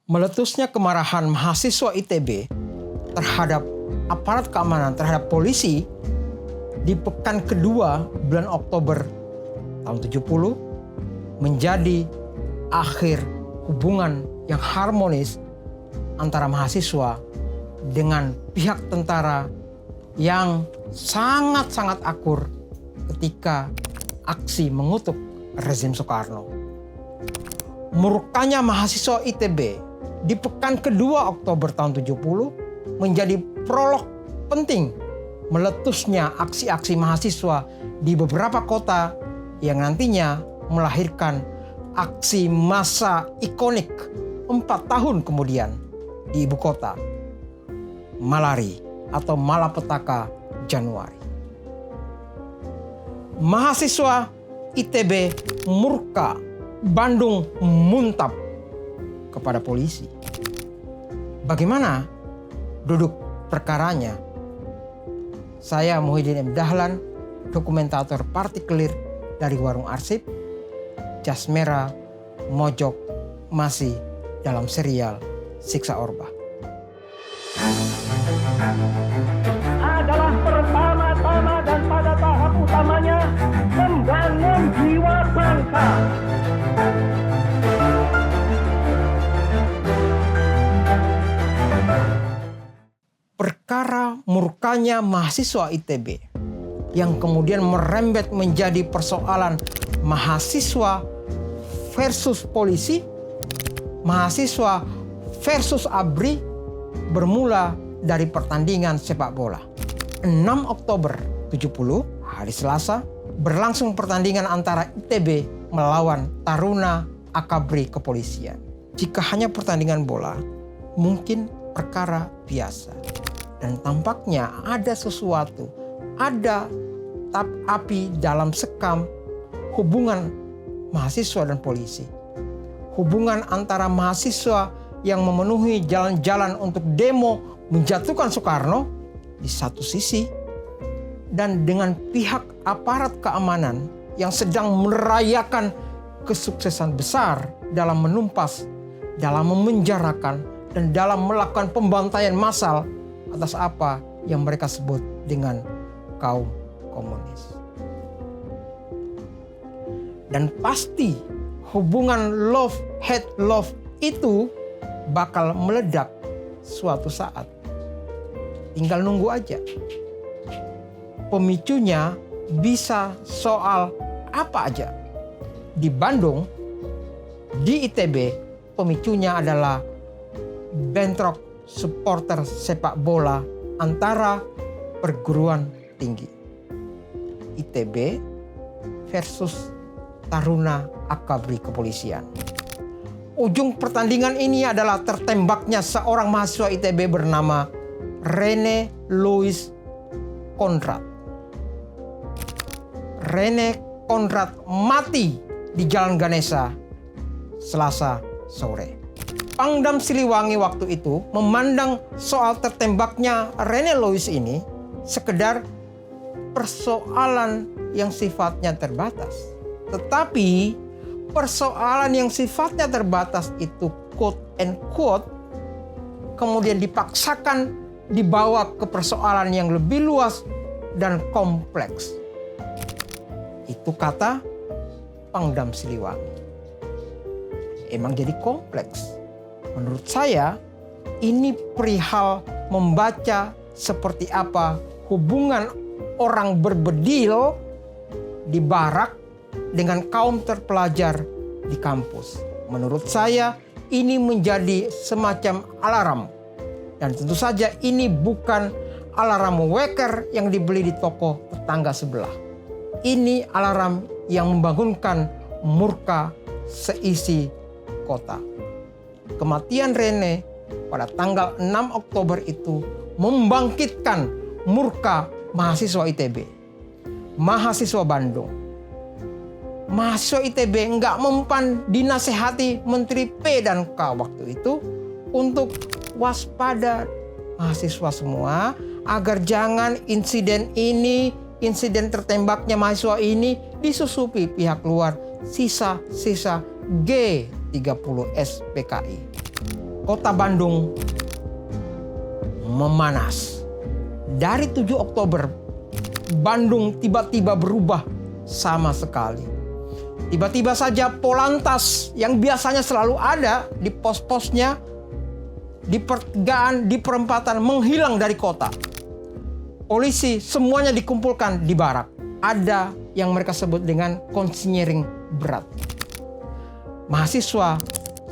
Meletusnya kemarahan mahasiswa ITB terhadap aparat keamanan, terhadap polisi di pekan kedua bulan Oktober tahun 70 menjadi akhir hubungan yang harmonis antara mahasiswa dengan pihak tentara yang sangat-sangat akur ketika aksi mengutuk rezim Soekarno. Murkanya mahasiswa ITB di pekan kedua Oktober tahun 70 menjadi prolog penting meletusnya aksi-aksi mahasiswa di beberapa kota yang nantinya melahirkan aksi massa ikonik 4 tahun kemudian di ibu kota, Malari atau Malapetaka Januari. Mahasiswa ITB murka, Bandung muntap kepada polisi. Bagaimana duduk perkaranya? Saya Muhyiddin M. Dahlan, dokumentator Partikelir dari Warung Arsip, Jas Merah, Mojok, masih dalam serial Siksa Orba. Adalah pertama-tama dan pada tahap utamanya membangun jiwa bangsa. Perkara murkanya mahasiswa ITB yang kemudian merembet menjadi persoalan mahasiswa versus polisi, mahasiswa versus ABRI bermula dari pertandingan sepak bola. 6 Oktober 70, hari Selasa, berlangsung pertandingan antara ITB melawan Taruna Akabri Kepolisian. Jika hanya pertandingan bola, mungkin perkara biasa. Dan tampaknya ada sesuatu, ada api dalam sekam hubungan mahasiswa dan polisi. Hubungan antara mahasiswa yang memenuhi jalan-jalan untuk demo menjatuhkan Soekarno di satu sisi, dan dengan pihak aparat keamanan yang sedang merayakan kesuksesan besar dalam menumpas, dalam memenjarakan, dan dalam melakukan pembantaian massal atas apa yang mereka sebut dengan kaum komunis. Dan pasti hubungan hate love itu bakal meledak suatu saat. Tinggal nunggu aja. Pemicunya bisa soal apa aja. Di Bandung, di ITB, pemicunya adalah bentrok supporter sepak bola antara perguruan tinggi. ITB versus Taruna Akabri Kepolisian. Ujung pertandingan ini adalah tertembaknya seorang mahasiswa ITB bernama Rene Louis Konrad. Rene Konrad mati di Jalan Ganesha Selasa sore. Pangdam Siliwangi waktu itu memandang soal tertembaknya Rene Louis ini sekedar persoalan yang sifatnya terbatas. Tetapi persoalan yang sifatnya terbatas itu quote and quote kemudian dipaksakan dibawa ke persoalan yang lebih luas dan kompleks. Itu kata Pangdam Siliwangi. Emang jadi kompleks. Menurut saya ini perihal membaca seperti apa hubungan orang berbedil di barak dengan kaum terpelajar di kampus. Menurut saya ini menjadi semacam alarm. Dan tentu saja ini bukan alarm waker yang dibeli di toko tetangga sebelah. Ini alarm yang membangunkan murka seisi kota. Kematian Rene pada tanggal 6 Oktober itu membangkitkan murka mahasiswa ITB, mahasiswa Bandung. Mahasiswa ITB nggak mempan dinasehati Menteri P dan K waktu itu untuk waspada mahasiswa semua agar jangan insiden ini, insiden tertembaknya mahasiswa ini disusupi pihak luar sisa-sisa G30S PKI. kota Bandung memanas. Dari 7 Oktober, Bandung tiba-tiba berubah sama sekali. Tiba-tiba saja Polantas yang biasanya selalu ada di pos-posnya, di pertigaan, di perempatan, menghilang dari kota. Polisi semuanya dikumpulkan di barak. Ada yang mereka sebut dengan konsinyering berat. Mahasiswa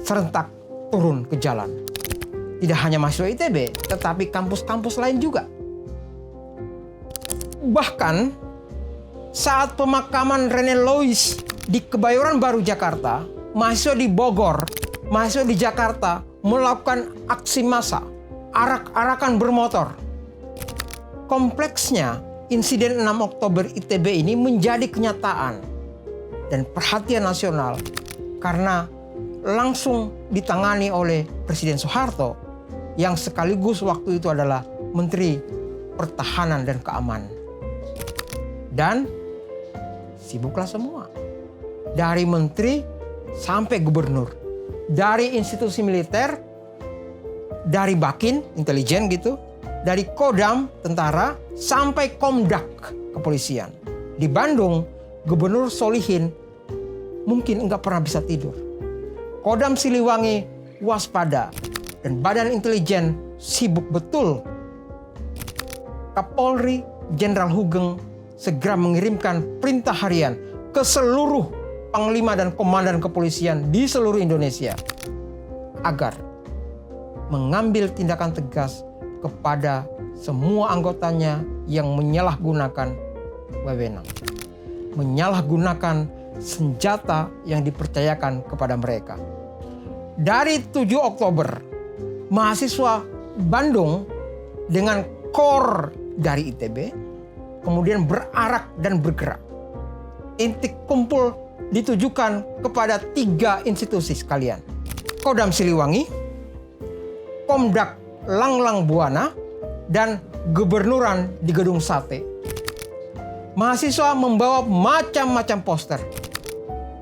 serentak turun ke jalan. Tidak hanya mahasiswa ITB, tetapi kampus-kampus lain juga. Bahkan saat pemakaman Rene Lois di Kebayoran Baru Jakarta, mahasiswa di Bogor, mahasiswa di Jakarta melakukan aksi massa, arak-arakan bermotor. Kompleksnya insiden 6 Oktober ITB ini menjadi kenyataan dan perhatian nasional karena langsung ditangani oleh Presiden Soeharto yang sekaligus waktu itu adalah Menteri Pertahanan dan Keamanan. Dan sibuklah semua. Dari menteri sampai gubernur. Dari institusi militer, dari Bakin, intelijen gitu, dari Kodam, tentara, sampai Komdak, kepolisian. Di Bandung, Gubernur Solihin mungkin nggak pernah bisa tidur. Kodam Siliwangi waspada, dan Badan Intelijen sibuk betul. Kapolri Jenderal Hugeng segera mengirimkan perintah harian ke seluruh panglima dan komandan kepolisian di seluruh Indonesia agar mengambil tindakan tegas kepada semua anggotanya yang menyalahgunakan wewenang, menyalahgunakan senjata yang dipercayakan kepada mereka. Dari 7 Oktober, mahasiswa Bandung dengan kor dari ITB kemudian berarak dan bergerak. Intik kumpul ditujukan kepada 3 institusi sekalian. Kodam Siliwangi, Komdak Langlang Buana, dan Gubernuran di Gedung Sate. Mahasiswa membawa macam-macam poster.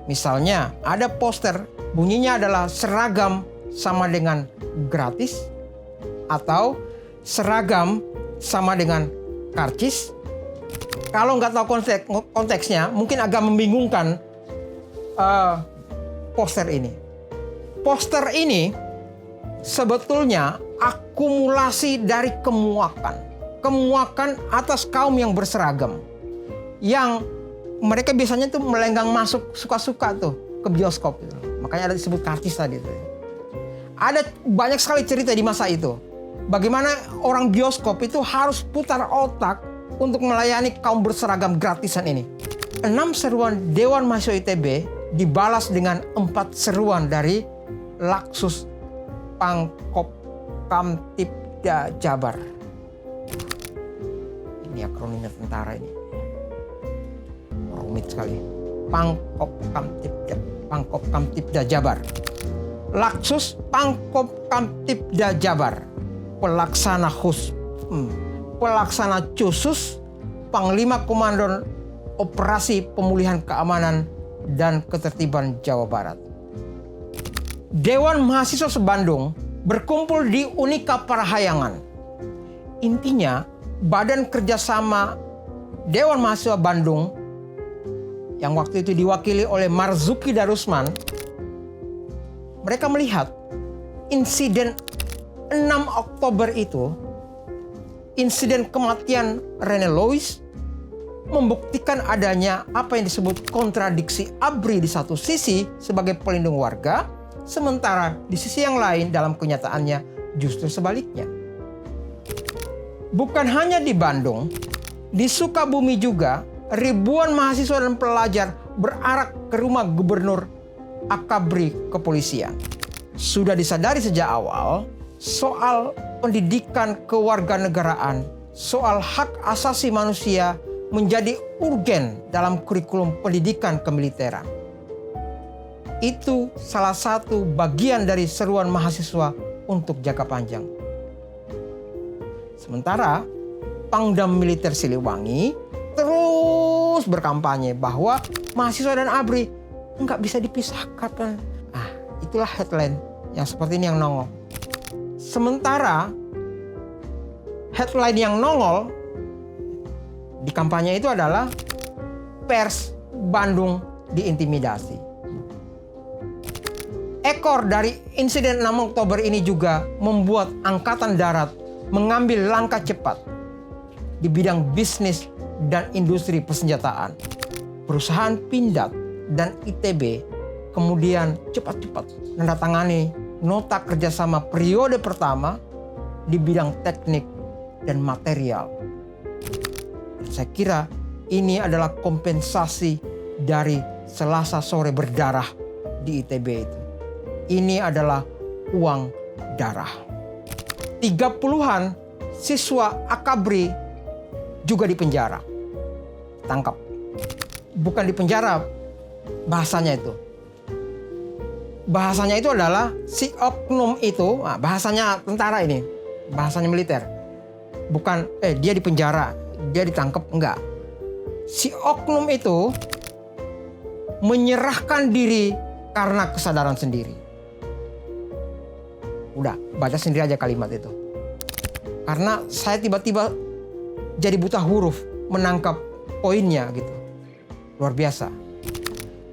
Misalnya ada poster bunyinya adalah seragam sama dengan gratis, atau seragam sama dengan karcis. Kalau nggak tahu konteksnya, mungkin agak membingungkan poster ini. Poster ini sebetulnya akumulasi dari kemuakan atas kaum yang berseragam, yang mereka biasanya tuh melenggang masuk suka-suka tuh ke bioskop gitu. Makanya ada disebut karcis tadi tuh. Ada banyak sekali cerita di masa itu. Bagaimana orang bioskop itu harus putar otak untuk melayani kaum berseragam gratisan ini. 6 seruan Dewan Mahasiswa ITB dibalas dengan 4 seruan dari Laksus Pangkop Kamtibda Jabar. Ini akronimnya tentara ini. Rumit sekali. Pangkop Kamtibda Jabar. Laksus Pangkop Kamtibda Jabar. Pelaksana khusus Panglima Komando Operasi Pemulihan Keamanan dan Ketertiban Jawa Barat. Dewan Mahasiswa se-Bandung berkumpul di Unika Parahyangan. Intinya, Badan Kerjasama Dewan Mahasiswa Bandung yang waktu itu diwakili oleh Marzuki Darusman, mereka melihat insiden 6 Oktober itu, insiden kematian Rene Lois, membuktikan adanya apa yang disebut kontradiksi ABRI di satu sisi sebagai pelindung warga, sementara di sisi yang lain dalam kenyataannya justru sebaliknya. Bukan hanya di Bandung, di Sukabumi juga ribuan mahasiswa dan pelajar berarak ke rumah Gubernur Akabri Kepolisian. Sudah disadari sejak awal soal pendidikan kewarganegaraan, soal hak asasi manusia menjadi urgen dalam kurikulum pendidikan kemiliteran. Itu salah satu bagian dari seruan mahasiswa untuk jangka panjang. Sementara Pangdam Militer Siliwangi terus berkampanye bahwa mahasiswa dan ABRI nggak bisa dipisahkan. Itulah headline yang seperti ini yang nongol. Sementara headline yang nongol di kampanye itu adalah pers Bandung diintimidasi. Ekor dari insiden 6 Oktober ini juga membuat Angkatan Darat mengambil langkah cepat di bidang bisnis dan industri persenjataan. Perusahaan Pindad dan ITB kemudian cepat-cepat menandatangani nota kerjasama periode pertama di bidang teknik dan material. Saya kira ini adalah kompensasi dari Selasa sore berdarah di ITB itu. Ini adalah uang darah. 30-an siswa Akabri juga dipenjara. Tangkap. Bukan dipenjara bahasanya itu. Bahasanya itu adalah si oknum itu, bahasanya tentara ini, bahasanya militer. Bukan dia dipenjara, dia ditangkap, enggak. Si oknum itu menyerahkan diri karena kesadaran sendiri. Udah, baca sendiri aja kalimat itu. Karena saya tiba-tiba jadi buta huruf menangkap poinnya gitu. Luar biasa.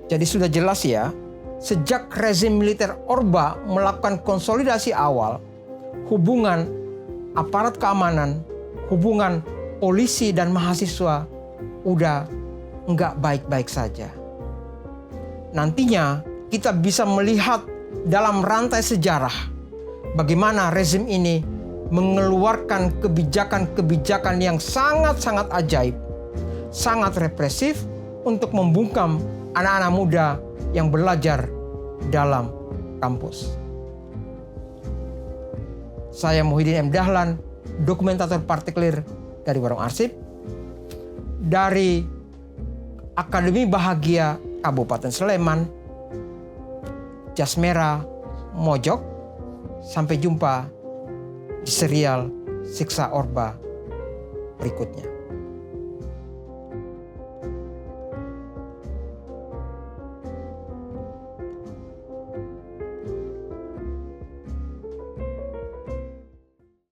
Jadi sudah jelas ya, sejak rezim militer Orba melakukan konsolidasi awal, hubungan aparat keamanan, hubungan polisi dan mahasiswa udah nggak baik-baik saja. Nantinya kita bisa melihat dalam rantai sejarah bagaimana rezim ini mengeluarkan kebijakan-kebijakan yang sangat-sangat ajaib, sangat represif untuk membungkam anak-anak muda yang belajar dalam kampus. Saya Muhyiddin M. Dahlan, dokumentator partikelir dari Warung Arsip, dari Akademi Bahagia Kabupaten Sleman, Jas Merah, Mojok. Sampai jumpa di serial Siksa Orba berikutnya.